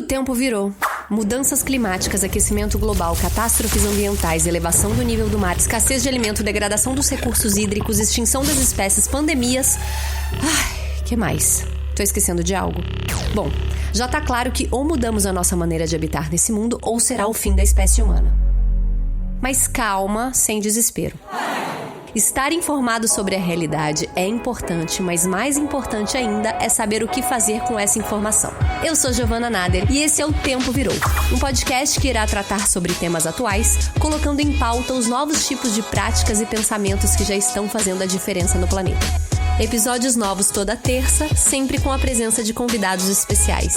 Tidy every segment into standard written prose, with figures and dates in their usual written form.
tempo virou. Mudanças climáticas, aquecimento global, catástrofes ambientais, elevação do nível do mar, escassez de alimento, degradação dos recursos hídricos, extinção das espécies, pandemias... que mais? Tô esquecendo de algo? Bom, já tá claro que ou mudamos a nossa maneira de habitar nesse mundo ou será o fim da espécie humana. Mas calma, sem desespero. Estar informado sobre a realidade é importante, mas mais importante ainda é saber o que fazer com essa informação. Eu sou Giovana Nader e esse é o Tempo Virou, um podcast que irá tratar sobre temas atuais, colocando em pauta os novos tipos de práticas e pensamentos que já estão fazendo a diferença no planeta. Episódios novos toda terça, sempre com a presença de convidados especiais.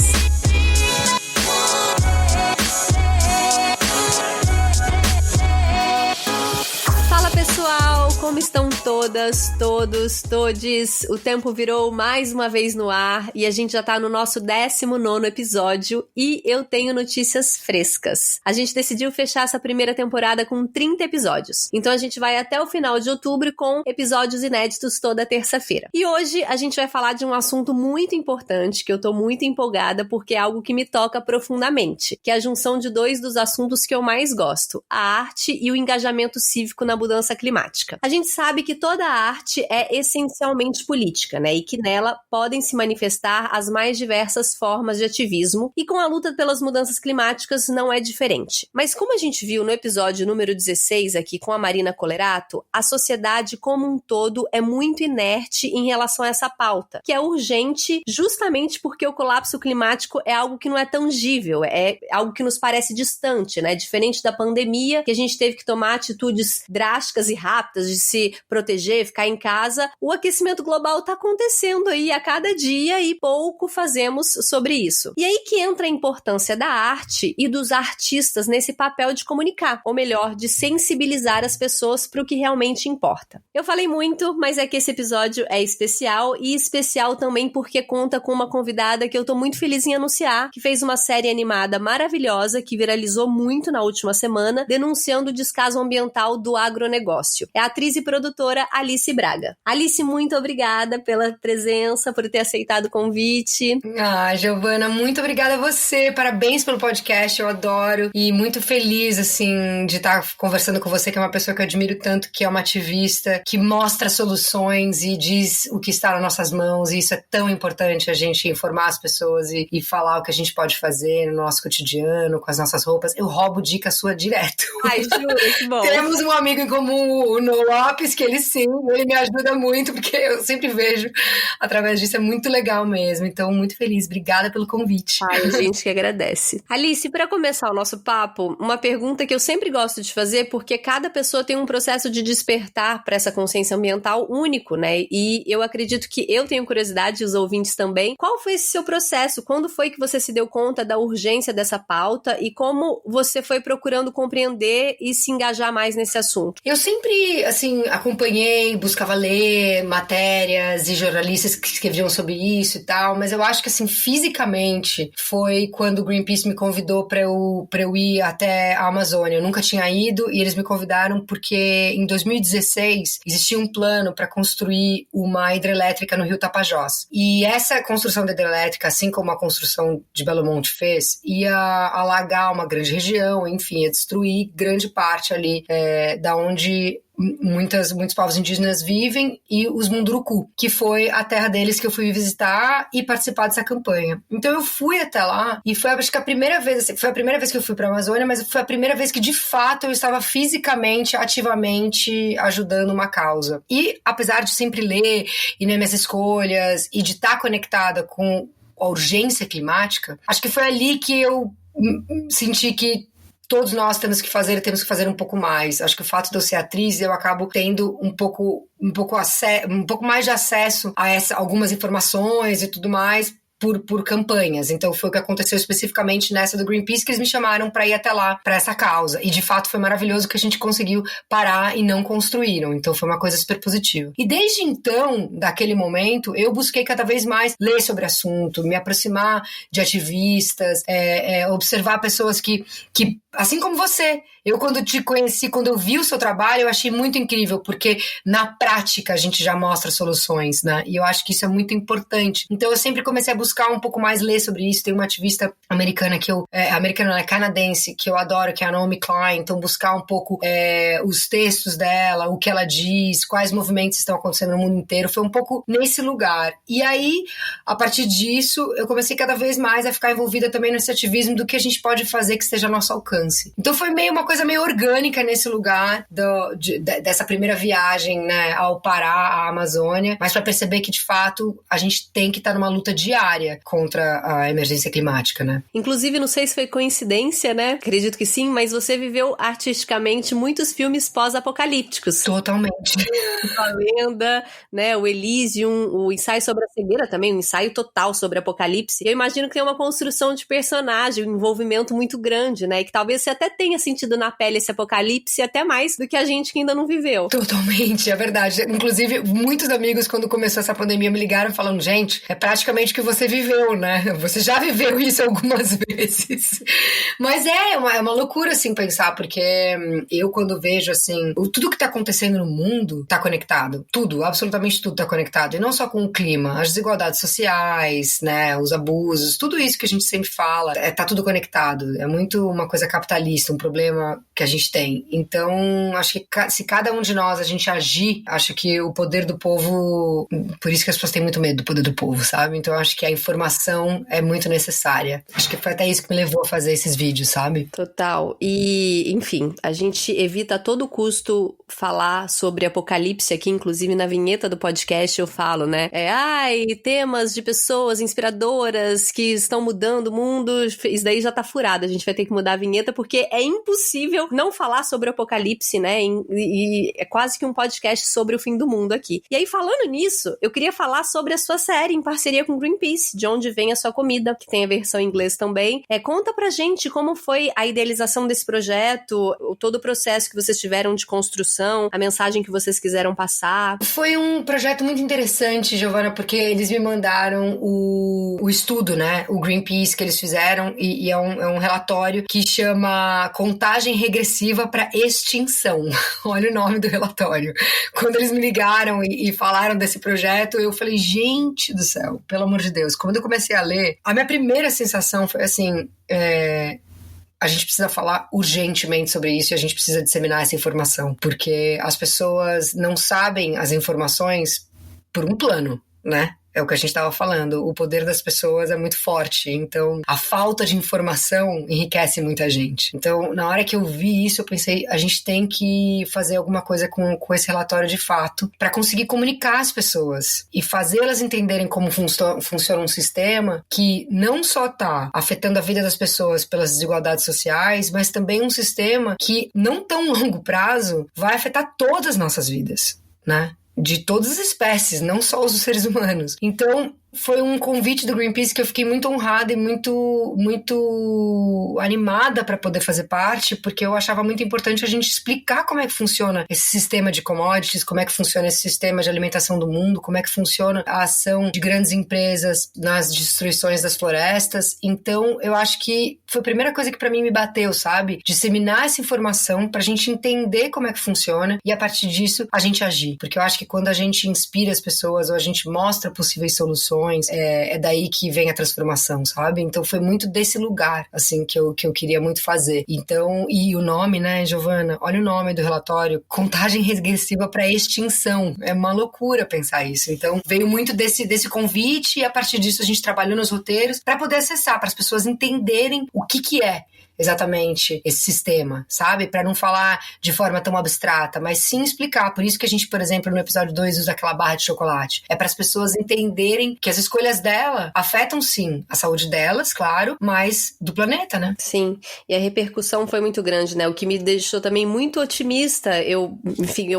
Fala pessoal, como estão todas, todos, todes? O Tempo Virou mais uma vez no ar e a gente já tá no nosso 19º episódio e eu tenho notícias frescas. A gente decidiu fechar essa primeira temporada com 30 episódios, então a gente vai até o final de outubro com episódios inéditos toda terça-feira. E hoje a gente vai falar de um assunto muito importante que eu tô muito empolgada porque é algo que me toca profundamente, que é a junção de dois dos assuntos que eu mais gosto, a arte e o engajamento cívico na mudança climática. A gente sabe que toda a arte é essencialmente política, né? E que nela podem se manifestar as mais diversas formas de ativismo, e com a luta pelas mudanças climáticas não é diferente. Mas como a gente viu no episódio número 16 aqui com a Marina Colerato, a sociedade como um todo é muito inerte em relação a essa pauta, que é urgente justamente porque o colapso climático é algo que não é tangível, é algo que nos parece distante, né? Diferente da pandemia, que a gente teve que tomar atitudes drásticas e rápidas de se proteger, ficar em casa, o aquecimento global está acontecendo aí a cada dia e pouco fazemos sobre isso. E aí que entra a importância da arte e dos artistas nesse papel de comunicar, ou melhor, de sensibilizar as pessoas para o que realmente importa. Eu falei muito, mas é que esse episódio é especial, e especial também porque conta com uma convidada que eu tô muito feliz em anunciar, que fez uma série animada maravilhosa que viralizou muito na última semana, denunciando o descaso ambiental do agronegócio. É a atriz e produtora Alice Braga. Alice, muito obrigada pela presença, por ter aceitado o convite. Giovana, muito obrigada a você, parabéns pelo podcast, eu adoro, e muito feliz, assim, de estar conversando com você, que é uma pessoa que eu admiro tanto, que é uma ativista, que mostra soluções e diz o que está nas nossas mãos, e isso é tão importante, a gente informar as pessoas e falar o que a gente pode fazer no nosso cotidiano, com as nossas roupas. Eu roubo dica sua direto. Ai, juro, que bom. Temos um amigo em comum, o No Lopes, que ele me ajuda muito, porque eu sempre vejo através disso, é muito legal mesmo. Então, muito feliz. Obrigada pelo convite. Ai, a gente que agradece. Alice, para começar o nosso papo, uma pergunta que eu sempre gosto de fazer, porque cada pessoa tem um processo de despertar para essa consciência ambiental único, né? E eu acredito que eu tenho curiosidade, e os ouvintes também. Qual foi esse seu processo? Quando foi que você se deu conta da urgência dessa pauta e como você foi procurando compreender e se engajar mais nesse assunto? Eu sempre, assim, acompanhei, buscava ler matérias e jornalistas que escreviam sobre isso e tal, mas eu acho que, assim, fisicamente foi quando o Greenpeace me convidou para eu ir até a Amazônia. Eu nunca tinha ido e eles me convidaram porque em 2016 existia um plano para construir uma hidrelétrica no Rio Tapajós. E essa construção da hidrelétrica, assim como a construção de Belo Monte fez, ia alagar uma grande região, enfim, ia destruir grande parte ali da onde muitos povos indígenas vivem, e os Munduruku, que foi a terra deles que eu fui visitar e participar dessa campanha. Então eu fui até lá e foi, acho que a primeira vez que eu fui para a Amazônia, mas foi a primeira vez que de fato eu estava fisicamente, ativamente ajudando uma causa. E apesar de sempre ler e nas minhas escolhas e de estar conectada com a urgência climática, acho que foi ali que eu senti que todos nós temos que fazer um pouco mais. Acho que o fato de eu ser atriz, eu acabo tendo um pouco mais de acesso a algumas informações e tudo mais por campanhas. Então foi o que aconteceu especificamente nessa do Greenpeace, que eles me chamaram para ir até lá, para essa causa. E de fato foi maravilhoso que a gente conseguiu parar e não construíram. Então foi uma coisa super positiva. E desde então, daquele momento, eu busquei cada vez mais ler sobre o assunto, me aproximar de ativistas, observar pessoas que, assim como você, eu quando te conheci, quando eu vi o seu trabalho, eu achei muito incrível, porque na prática a gente já mostra soluções, né? E eu acho que isso é muito importante. Então eu sempre comecei a buscar buscar um pouco mais ler sobre isso. Tem uma ativista americana canadense, que eu adoro, que é a Naomi Klein. Então, buscar um pouco os textos dela, o que ela diz, quais movimentos estão acontecendo no mundo inteiro. Foi um pouco nesse lugar. E aí, a partir disso, eu comecei cada vez mais a ficar envolvida também nesse ativismo do que a gente pode fazer que esteja ao nosso alcance. Então, foi uma coisa meio orgânica nesse lugar dessa primeira viagem, né, ao Pará, à Amazônia, mas para perceber que, de fato, a gente tem que estar numa luta diária contra a emergência climática, né? Inclusive, não sei se foi coincidência, né? Acredito que sim, mas você viveu artisticamente muitos filmes pós-apocalípticos. Totalmente. A Lenda, né? O Elysium, o Ensaio sobre a Cegueira também, um ensaio total sobre apocalipse. Eu imagino que tem uma construção de personagem, um envolvimento muito grande, né? E que talvez você até tenha sentido na pele esse apocalipse até mais do que a gente que ainda não viveu. Totalmente, é verdade. Inclusive, muitos amigos, quando começou essa pandemia, me ligaram falando, gente, é praticamente o que você viveu, né? Você já viveu isso algumas vezes. Mas é uma loucura, assim, pensar, porque eu, quando vejo, assim, tudo que tá acontecendo no mundo tá conectado. Tudo, absolutamente tudo tá conectado. E não só com o clima, as desigualdades sociais, né, os abusos, tudo isso que a gente sempre fala, tá tudo conectado. É muito uma coisa capitalista, um problema que a gente tem. Então, acho que se cada um de nós a gente agir, acho que o poder do povo, por isso que as pessoas têm muito medo do poder do povo, sabe? Então, acho que a informação é muito necessária. Acho que foi até isso que me levou a fazer esses vídeos, sabe? Total. E, enfim, a gente evita a todo custo falar sobre apocalipse aqui, inclusive na vinheta do podcast eu falo, né? Temas de pessoas inspiradoras que estão mudando o mundo, isso daí já tá furado, a gente vai ter que mudar a vinheta porque é impossível não falar sobre o apocalipse, né? E é quase que um podcast sobre o fim do mundo aqui. E aí, falando nisso, eu queria falar sobre a sua série em parceria com Greenpeace, De Onde Vem a Sua Comida, que tem a versão em inglês também. Conta pra gente como foi a idealização desse projeto, todo o processo que vocês tiveram de construção, a mensagem que vocês quiseram passar. Foi um projeto muito interessante, Giovana, porque eles me mandaram o estudo, né? O Greenpeace que eles fizeram, e é um relatório que chama Contagem Regressiva para Extinção. Olha o nome do relatório. Quando eles me ligaram e falaram desse projeto, eu falei, gente do céu, pelo amor de Deus. Quando eu comecei a ler, a minha primeira sensação foi assim, a gente precisa falar urgentemente sobre isso e a gente precisa disseminar essa informação, porque as pessoas não sabem as informações por um plano, né? É o que a gente estava falando, o poder das pessoas é muito forte, então a falta de informação enriquece muita gente. Então, na hora que eu vi isso, eu pensei, a gente tem que fazer alguma coisa com esse relatório de fato, para conseguir comunicar as pessoas e fazê-las entenderem como funciona um sistema que não só está afetando a vida das pessoas pelas desigualdades sociais, mas também um sistema que, não tão longo prazo, vai afetar todas as nossas vidas, né? De todas as espécies, não só os seres humanos. Então, foi um convite do Greenpeace que eu fiquei muito honrada e muito, muito animada para poder fazer parte, porque eu achava muito importante a gente explicar como é que funciona esse sistema de commodities, como é que funciona esse sistema de alimentação do mundo, como é que funciona a ação de grandes empresas nas destruições das florestas. Então, eu acho que foi a primeira coisa que para mim me bateu, sabe? Disseminar essa informação pra gente entender como é que funciona e, a partir disso, a gente agir. Porque eu acho que quando a gente inspira as pessoas ou a gente mostra possíveis soluções, é daí que vem a transformação, sabe? Então foi muito desse lugar, assim, que eu queria muito fazer. Então, e o nome, né, Giovana? Olha o nome do relatório, Contagem Regressiva para Extinção. É uma loucura pensar isso. Então, veio muito desse convite e, a partir disso, a gente trabalhou nos roteiros para poder acessar, para as pessoas entenderem o que é exatamente esse sistema, sabe? Para não falar de forma tão abstrata, mas sim explicar. Por isso que a gente, por exemplo, no episódio 2 usa aquela barra de chocolate. É para as pessoas entenderem que as escolhas dela afetam, sim, a saúde delas, claro, mas do planeta, né? Sim, e a repercussão foi muito grande, né? O que me deixou também muito otimista. Eu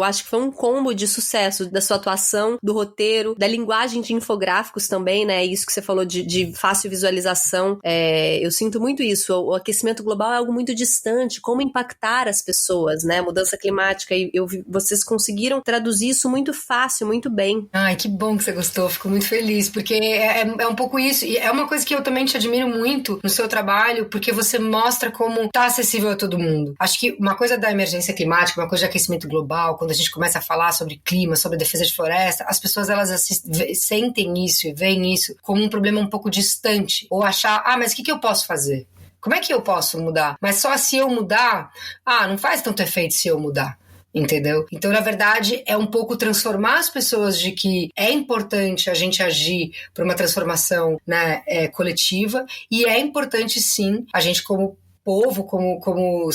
acho que foi um combo de sucesso da sua atuação, do roteiro, da linguagem de infográficos também, né? Isso que você falou de fácil visualização. Eu sinto muito isso. O aquecimento global é algo muito distante, como impactar as pessoas, né? Mudança climática, e vocês conseguiram traduzir isso muito fácil, muito bem. Ai, que bom que você gostou, fico muito feliz, Porque é um pouco isso. E é uma coisa que eu também te admiro muito no seu trabalho, porque você mostra como tá acessível a todo mundo. Acho que uma coisa da emergência climática, uma coisa de aquecimento global, quando a gente começa a falar sobre clima, sobre defesa de floresta, as pessoas elas sentem isso e veem isso como um problema um pouco distante. Ou achar, mas o que eu posso fazer? Como é que eu posso mudar? Mas só se eu mudar, não faz tanto efeito se eu mudar. Entendeu? Então, na verdade, é um pouco transformar as pessoas de que é importante a gente agir para uma transformação, né, coletiva, e é importante, sim, a gente como povo, como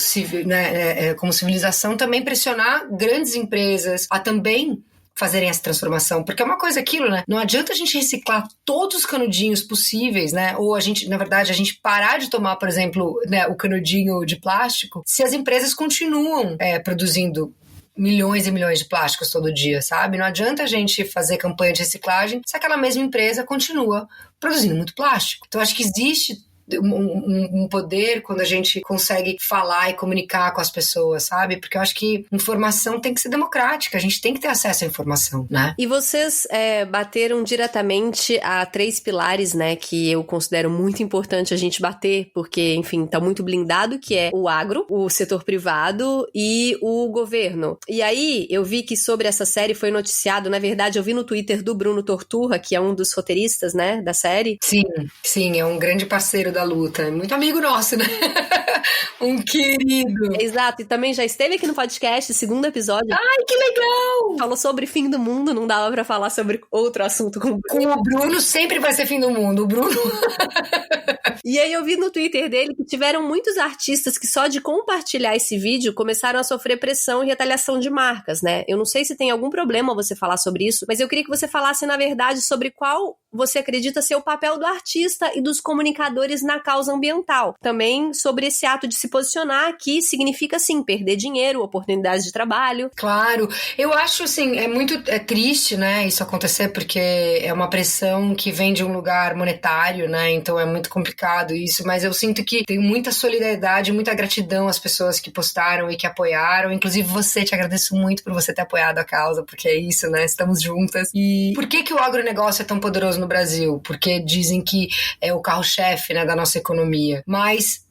civilização, também pressionar grandes empresas a também fazerem essa transformação, porque é uma coisa aquilo, né? Não adianta a gente reciclar todos os canudinhos possíveis, né? Ou a gente, na verdade, a gente parar de tomar, por exemplo, né, o canudinho de plástico, se as empresas continuam produzindo milhões e milhões de plásticos todo dia, sabe? Não adianta a gente fazer campanha de reciclagem se aquela mesma empresa continua produzindo muito plástico. Então, acho que existe um poder quando a gente consegue falar e comunicar com as pessoas, sabe? Porque eu acho que informação tem que ser democrática, a gente tem que ter acesso à informação, né? E vocês bateram diretamente a 3 pilares, né, que eu considero muito importante a gente bater, porque, enfim, tá muito blindado, que é o agro, o setor privado e o governo. E aí, eu vi que sobre essa série foi noticiado, na verdade, eu vi no Twitter do Bruno Torturra, que é um dos roteiristas, né, da série. Sim, é um grande parceiro da luta, é muito amigo nosso, né? Um querido. Exato, e também já esteve aqui no podcast, segundo episódio. Ai, que legal! Falou sobre fim do mundo, não dava pra falar sobre outro assunto com o Bruno. Com o Bruno sempre vai ser fim do mundo, o Bruno. E aí eu vi no Twitter dele que tiveram muitos artistas que só de compartilhar esse vídeo começaram a sofrer pressão e retaliação de marcas, né? Eu não sei se tem algum problema você falar sobre isso, mas eu queria que você falasse, na verdade, sobre qual você acredita ser o papel do artista e dos comunicadores na causa ambiental. Também sobre esse ato de se posicionar, que significa, sim, perder dinheiro, oportunidades de trabalho. Claro. Eu acho, assim, é triste, né, isso acontecer, porque é uma pressão que vem de um lugar monetário, né, então é muito complicado isso, mas eu sinto que tem muita solidariedade, muita gratidão às pessoas que postaram e que apoiaram, inclusive você, te agradeço muito por você ter apoiado a causa, porque é isso, né, estamos juntas. E por que o agronegócio é tão poderoso no Brasil? Porque dizem que é o carro-chefe, né, da nossa economia, mas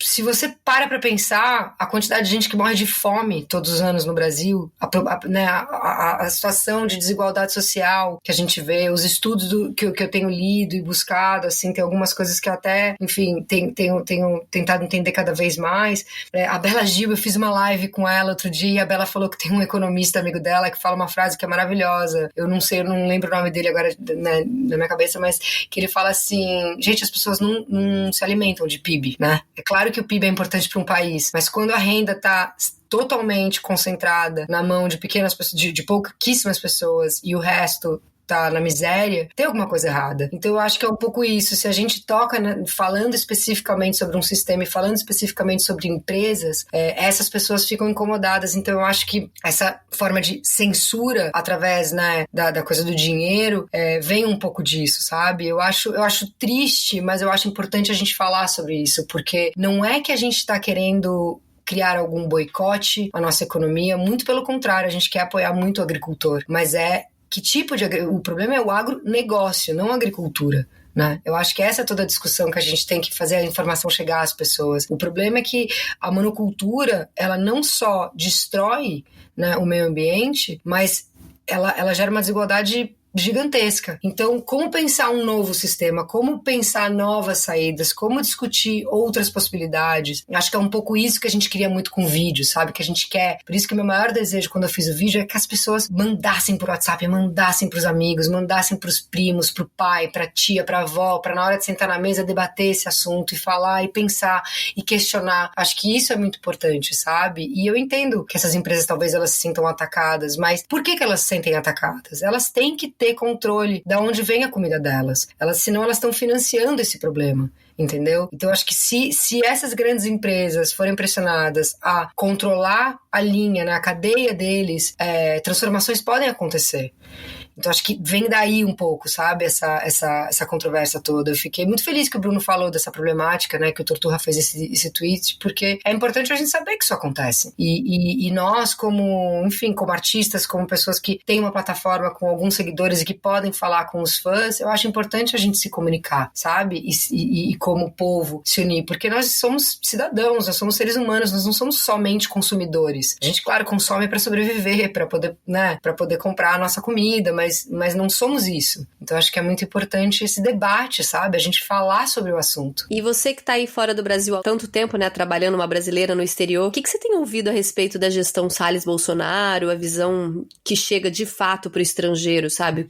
se você para pensar a quantidade de gente que morre de fome todos os anos no Brasil, a situação de desigualdade social que a gente vê, os estudos que eu tenho lido e buscado, assim, tem algumas coisas que eu até, enfim, tenho tentado entender cada vez mais. A Bela Gil, eu fiz uma live com ela outro dia e a Bela falou que tem um economista amigo dela que fala uma frase que é maravilhosa. Eu não lembro o nome dele agora, né, na minha cabeça, mas que ele fala assim, gente, as pessoas não se alimentam de PIB, né? É claro que o PIB é importante para um país, mas quando a renda está totalmente concentrada na mão de pequenas pessoas, de pouquíssimas pessoas, e o resto tá na miséria, tem alguma coisa errada. Então eu acho que é um pouco isso. Se a gente toca, né, falando especificamente sobre um sistema e falando especificamente sobre empresas, essas pessoas ficam incomodadas. Então eu acho que essa forma de censura através, né, da coisa do dinheiro vem um pouco disso, sabe? Eu acho triste, mas eu acho importante a gente falar sobre isso, porque não é que a gente tá querendo criar algum boicote à nossa economia, muito pelo contrário, a gente quer apoiar muito o agricultor, mas que tipo de... O problema é o agronegócio, não a agricultura, né? Eu acho que essa é toda a discussão que a gente tem que fazer a informação chegar às pessoas. O problema é que a monocultura, ela não só destrói, né, o meio ambiente, mas ela gera uma desigualdade gigantesca. Então, como pensar um novo sistema? Como pensar novas saídas? Como discutir outras possibilidades? Acho que é um pouco isso que a gente queria muito com o vídeo, sabe? Que a gente quer. Por isso que o meu maior desejo quando eu fiz o vídeo é que as pessoas mandassem por WhatsApp, mandassem pros amigos, mandassem pros primos, pro pai, pra tia, pra avó, pra na hora de sentar na mesa debater esse assunto e falar e pensar e questionar. Acho que isso é muito importante, sabe? E eu entendo que essas empresas talvez elas se sintam atacadas, mas por que elas se sentem atacadas? Elas têm que ter controle de onde vem a comida delas. Senão elas estão financiando esse problema, entendeu? Então acho que se essas grandes empresas forem pressionadas a controlar a linha, né, a cadeia deles, transformações podem acontecer. Então acho que vem daí um pouco, sabe, essa controvérsia toda. Eu fiquei muito feliz que o Bruno falou dessa problemática, né, que o Torturra fez esse tweet, porque é importante a gente saber que isso acontece. E nós, como, enfim, como artistas, como pessoas que têm uma plataforma com alguns seguidores e que podem falar com os fãs, eu acho importante a gente se comunicar, sabe? E como povo se unir, porque nós somos cidadãos, nós somos seres humanos, nós não somos somente consumidores. A gente, claro, consome para sobreviver, para poder, né, para poder comprar a nossa comida, mas não somos isso. Então acho que é muito importante esse debate, sabe? A gente falar sobre o assunto. E você que tá aí fora do Brasil há tanto tempo, né, trabalhando uma brasileira no exterior, o que você tem ouvido a respeito da gestão Salles-Bolsonaro, a visão que chega de fato pro estrangeiro, sabe?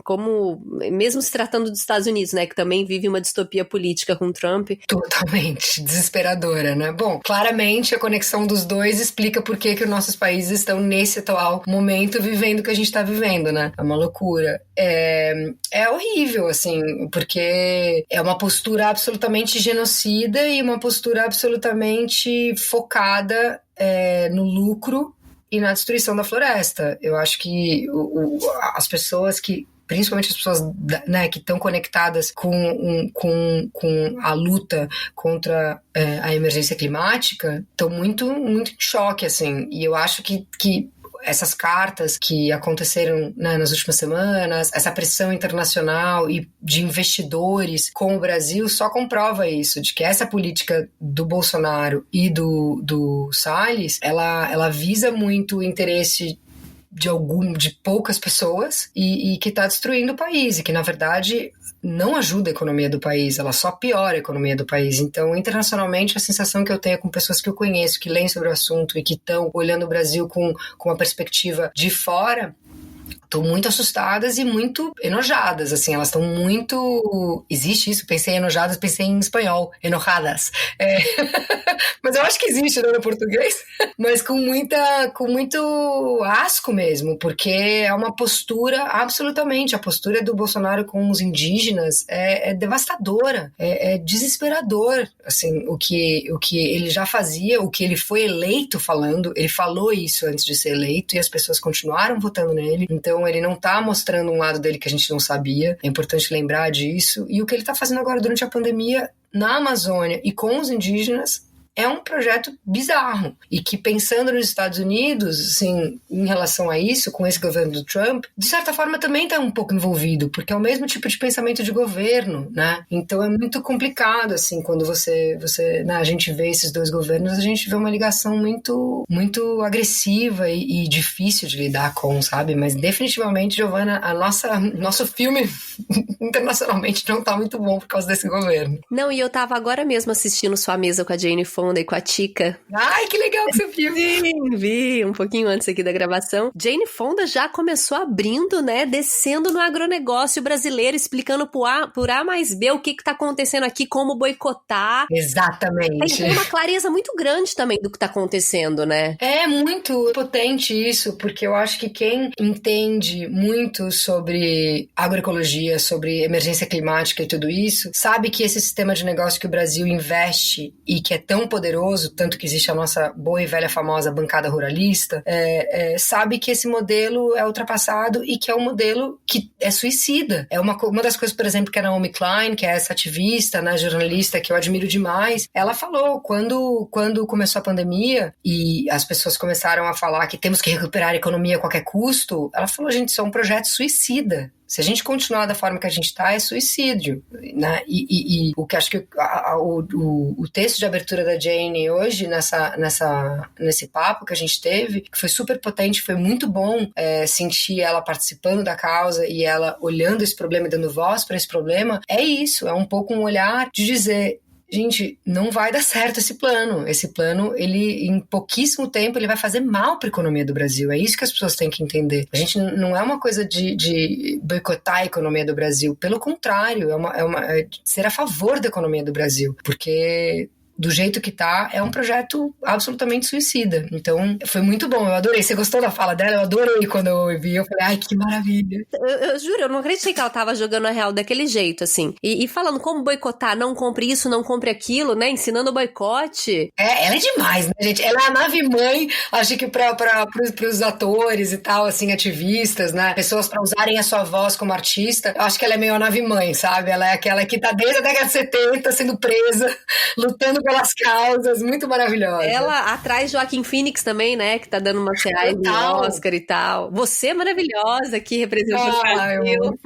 Como, mesmo se tratando dos Estados Unidos, né, que também vive uma distopia política com Trump. Totalmente desesperadora, né? Bom, claramente a conexão dos dois explica por que os nossos países estão nesse atual momento vivendo o que a gente tá vivendo, né? É uma loucura. É horrível, assim, porque é uma postura absolutamente genocida e uma postura absolutamente focada no lucro e na destruição da floresta. Eu acho que as pessoas que, principalmente as pessoas, né, que estão conectadas com a luta contra a emergência climática, estão muito, muito em choque, assim. E eu acho que essas cartas que aconteceram, né, nas últimas semanas, essa pressão internacional e de investidores com o Brasil só comprova isso, de que essa política do Bolsonaro e do Salles, ela visa muito o interesse de poucas pessoas e que está destruindo o país, e que, na verdade, não ajuda a economia do país, ela só piora a economia do país. Então, internacionalmente, a sensação que eu tenho com pessoas que eu conheço, que leem sobre o assunto e que estão olhando o Brasil com uma perspectiva de fora, estão muito assustadas e muito enojadas, assim, elas estão muito... Existe isso? Pensei em enojadas, pensei em espanhol, enojadas. Mas eu acho que existe, não, no português, mas com muito asco mesmo, porque é uma postura, absolutamente, a postura do Bolsonaro com os indígenas é devastadora, é desesperador, assim, o que ele já fazia, o que ele foi eleito falando, ele falou isso antes de ser eleito e as pessoas continuaram votando nele, então ele não tá mostrando um lado dele que a gente não sabia, é importante lembrar disso, e o que ele tá fazendo agora durante a pandemia na Amazônia e com os indígenas é um projeto bizarro, e que, pensando nos Estados Unidos, assim, em relação a isso, com esse governo do Trump, de certa forma também está um pouco envolvido, porque é o mesmo tipo de pensamento de governo, né? Então é muito complicado, assim, quando né, a gente vê esses dois governos, a gente vê uma ligação muito, muito agressiva e difícil de lidar com, sabe? Mas definitivamente, Giovana, nosso filme internacionalmente não tá muito bom por causa desse governo. Não, e eu tava agora mesmo assistindo Sua Mesa com a Jane Fonda e com a Tika. Ai, que legal que você viu! Sim, vi um pouquinho antes aqui da gravação. Jane Fonda já começou abrindo, né, descendo no agronegócio brasileiro, explicando por A mais B o que tá acontecendo aqui, como boicotar. Exatamente. Tem uma clareza muito grande também do que tá acontecendo, né? É muito potente isso, porque eu acho que quem entende muito sobre agroecologia, sobre emergência climática e tudo isso, sabe que esse sistema de negócio que o Brasil investe e que é tão poderoso, tanto que existe a nossa boa e velha famosa bancada ruralista, sabe que esse modelo é ultrapassado e que é um modelo que é suicida. É uma das coisas, por exemplo, que a Naomi Klein, que é essa ativista, né, jornalista que eu admiro demais, ela falou, quando começou a pandemia e as pessoas começaram a falar que temos que recuperar a economia a qualquer custo, ela falou, gente, isso é um projeto suicida. Se a gente continuar da forma que a gente está, é suicídio, né? E o que acho que o texto de abertura da Jane hoje, nesse papo que a gente teve, que foi super potente, foi muito bom sentir ela participando da causa e ela olhando esse problema e dando voz para esse problema, é isso, é um pouco um olhar de dizer... Gente, não vai dar certo esse plano. Esse plano, ele, em pouquíssimo tempo, ele vai fazer mal para a economia do Brasil. É isso que as pessoas têm que entender. A gente não é uma coisa de boicotar a economia do Brasil. Pelo contrário, é ser a favor da economia do Brasil. Porque do jeito que tá, é um projeto absolutamente suicida. Então, foi muito bom, eu adorei. Você gostou da fala dela? Eu adorei quando eu vi, eu falei, ai, que maravilha. Eu juro, eu não acreditei que ela tava jogando a real daquele jeito, assim. E falando como boicotar, não compre isso, não compre aquilo, né? Ensinando o boicote. Ela é demais, né, gente? Ela é a nave-mãe, acho que pros atores e tal, assim, ativistas, né? Pessoas pra usarem a sua voz como artista. Eu acho que ela é meio a nave-mãe, sabe? Ela é aquela que tá desde a década de 70 sendo presa, lutando pelas causas, muito maravilhosa. Ela atrás de Joaquin Phoenix também, né? Que tá dando umas reais no Oscar e tal. Você é maravilhosa que representa o Brasil.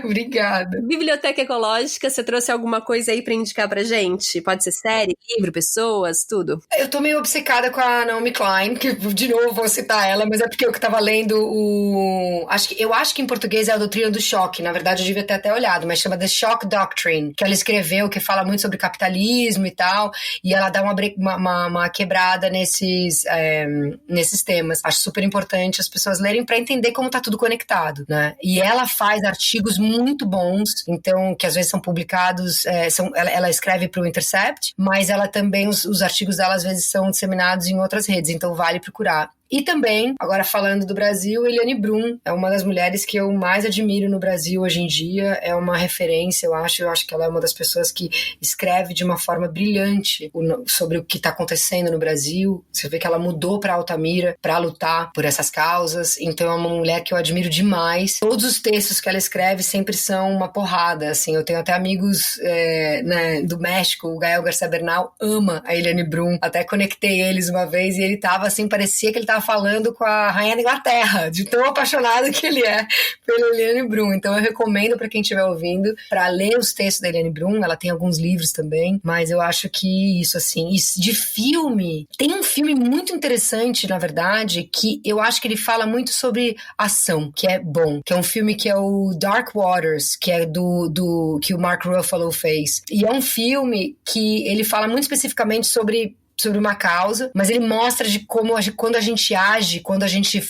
Obrigada. Biblioteca Ecológica, você trouxe alguma coisa aí pra indicar pra gente? Pode ser série, livro, pessoas, tudo? Eu tô meio obcecada com a Naomi Klein, que de novo vou citar ela, mas é porque eu que tava lendo eu acho que em português é a Doutrina do Choque, na verdade eu devia ter até olhado, mas chama The Shock Doctrine, que ela escreveu, que fala muito sobre capitalismo e tal, e ela dá uma quebrada nesses temas. Acho super importante as pessoas lerem pra entender como tá tudo conectado, né? E ela faz artigos muito bons, então, que às vezes são publicados, ela escreve pro Intercept, mas ela também, os artigos dela às vezes são disseminados em outras redes, então vale procurar. E também, agora falando do Brasil, Eliane Brum é uma das mulheres que eu mais admiro no Brasil hoje em dia, é uma referência, eu acho que ela é uma das pessoas que escreve de uma forma brilhante sobre o que está acontecendo no Brasil. Você vê que ela mudou para Altamira para lutar por essas causas, então é uma mulher que eu admiro demais. Todos os textos que ela escreve sempre são uma porrada, assim, eu tenho até amigos né, do México, o Gael Garcia Bernal ama a Eliane Brum, até conectei eles uma vez e ele tava assim, parecia que ele tava falando com a rainha da Inglaterra, de tão apaixonado que ele é pela Eliane Brum. Então eu recomendo para quem estiver ouvindo para ler os textos da Eliane Brum. Ela tem alguns livros também, mas eu acho que isso assim, de filme, tem um filme muito interessante, na verdade, que eu acho que ele fala muito sobre ação, que é bom, que é um filme que é o Dark Waters, que é que o Mark Ruffalo fez. E é um filme que ele fala muito especificamente sobre uma causa, mas ele mostra de como quando a gente age, quando a gente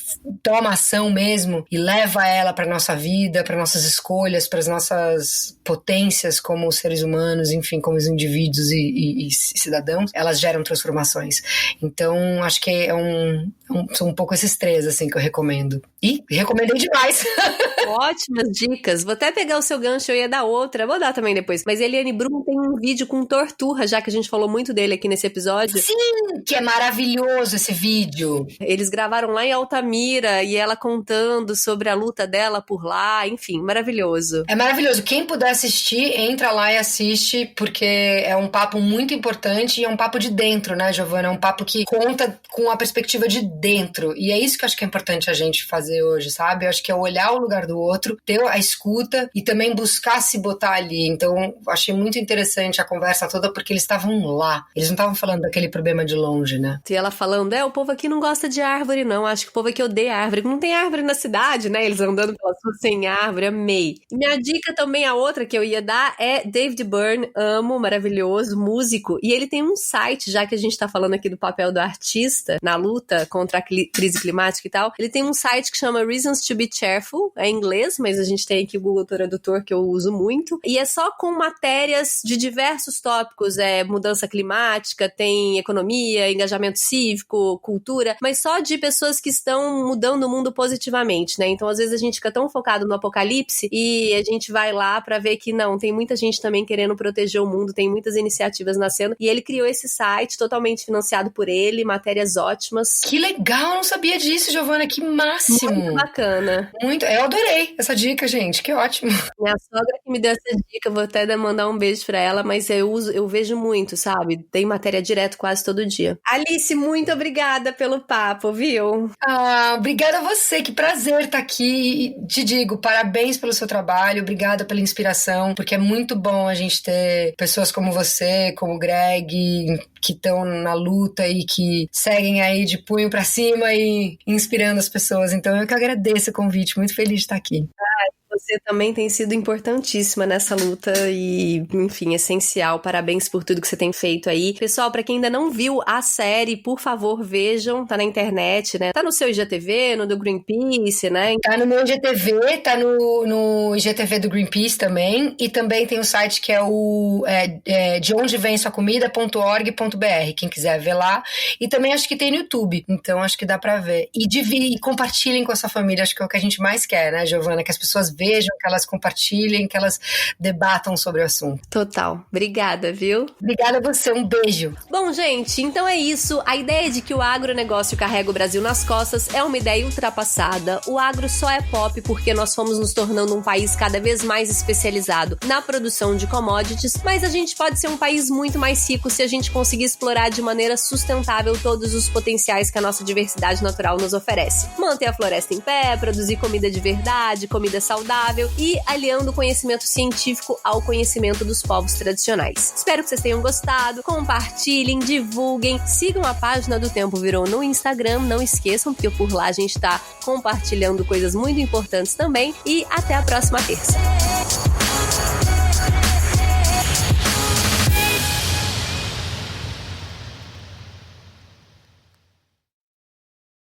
toma ação mesmo e leva ela para nossa vida, para nossas escolhas, para as nossas potências como seres humanos, enfim, como os indivíduos e cidadãos, elas geram transformações. Então, acho que são um pouco esses três, assim, que eu recomendo. E recomendei demais! Ótimas dicas. Vou até pegar o seu gancho, eu ia dar outra. Vou dar também depois. Mas Eliane Brum tem um vídeo com Torturra, já que a gente falou muito dele aqui nesse episódio. Sim, que é maravilhoso esse vídeo. Eles gravaram lá em Altamira e ela contando sobre a luta dela por lá. Enfim, maravilhoso. É maravilhoso. Quem puder assistir, entra lá e assiste, porque é um papo muito importante e é um papo de dentro, né, Giovana? É um papo que conta com a perspectiva de dentro. E é isso que eu acho que é importante a gente fazer hoje, sabe? Eu acho que é olhar o lugar do outro, ter a escuta e também buscar se botar ali. Então, achei muito interessante a conversa toda, porque eles estavam lá. Eles não estavam falando daquele problema de longe, né? E ela falando, o povo aqui não gosta de árvore, não. Acho que o povo aqui odeia árvore. Não tem árvore na cidade, né? Eles andando pelas ruas sem árvore, amei. E minha dica também, a outra que eu ia dar é David Byrne, amo, maravilhoso, músico. E ele tem um site, já que a gente tá falando aqui do papel do artista na luta contra a crise climática e tal. Ele tem um site que chama Reasons to be Cheerful, é em inglês, mas a gente tem aqui o Google Tradutor, que eu uso muito. E é só com matérias de diversos tópicos, mudança climática, tem economia, engajamento cívico, cultura, mas só de pessoas que estão mudando o mundo positivamente, né? Então, às vezes a gente fica tão focado no apocalipse e a gente vai lá pra ver que não, tem muita gente também querendo proteger o mundo, tem muitas iniciativas nascendo, e ele criou esse site totalmente financiado por ele, matérias ótimas. Que legal, eu não sabia disso, Giovana, que máximo! Muito bacana. Muito, eu adorei essa dica, gente, que ótimo. Minha sogra que me deu essa dica, vou até mandar um beijo pra ela, mas eu vejo muito, sabe? Tem matéria direto quase todo dia. Alice, muito obrigada pelo papo, viu? Obrigada a você, que prazer estar aqui. E te digo, parabéns pelo seu trabalho, obrigada pela inspiração, porque é muito bom a gente ter pessoas como você, como o Greg, que estão na luta e que seguem aí de punho pra cima e inspirando as pessoas. Então eu que agradeço o convite, muito feliz de estar aqui. Você também tem sido importantíssima nessa luta e, enfim, essencial. Parabéns por tudo que você tem feito aí. Pessoal, pra quem ainda não viu a série, por favor, vejam. Tá na internet, né? Tá no seu IGTV, no do Greenpeace, né? Tá no meu IGTV, tá no IGTV do Greenpeace também. E também tem um site que é o deondevemsuacomida.org.br, quem quiser ver lá. E também acho que tem no YouTube, então acho que dá pra ver. E compartilhem com a sua família, acho que é o que a gente mais quer, né, Giovana? Que as pessoas vejam, que elas compartilhem, que elas debatam sobre o assunto. Total. Obrigada, viu? Obrigada a você, um beijo. Bom, gente, então é isso. A ideia de que o agronegócio carrega o Brasil nas costas é uma ideia ultrapassada. O agro só é pop porque nós fomos nos tornando um país cada vez mais especializado na produção de commodities, mas a gente pode ser um país muito mais rico se a gente conseguir explorar de maneira sustentável todos os potenciais que a nossa diversidade natural nos oferece. Manter a floresta em pé, produzir comida de verdade, comida saudável e aliando o conhecimento científico ao conhecimento dos povos tradicionais. Espero que vocês tenham gostado, compartilhem, divulguem, sigam a página do Tempo Virou no Instagram, não esqueçam, porque por lá a gente tá compartilhando coisas muito importantes também, e até a próxima terça.